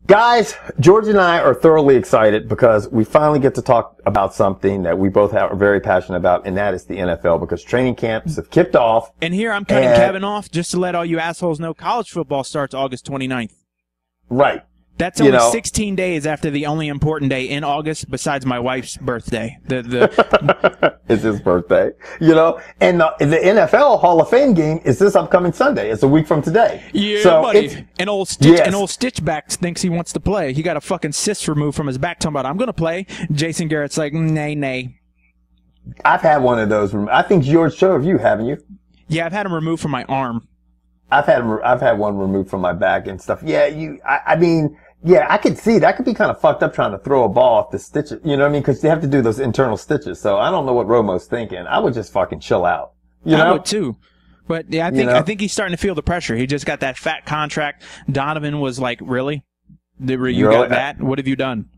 Guys, George and I are thoroughly excited because we finally get to talk about something that we both are very passionate about, and that is the NFL, because training camps have kicked off. And here I'm cutting Kevin off just to let all you assholes know college football starts August 29th. Right. That's only 16 days after the only important day in August besides my wife's birthday. It's his birthday, and the NFL Hall of Fame game is this upcoming Sunday. It's a week from today. Yeah, so buddy. An old Stitchback thinks he wants to play. He got a fucking cyst removed from his back talking about, I'm going to play. Jason Garrett's like, nay. I've had one of those. I think George showed you, haven't you? Yeah, I've had him removed from my arm. I've had one removed from my back and stuff. Yeah, I mean, I could see that could be kind of fucked up trying to throw a ball off the stitches. You know what I mean? Because they have to do those internal stitches. So I don't know what Romo's thinking. I would just fucking chill out. I would too. But yeah, I think he's starting to feel the pressure. He just got that fat contract. Donovan was like, really? You got that? What have you done?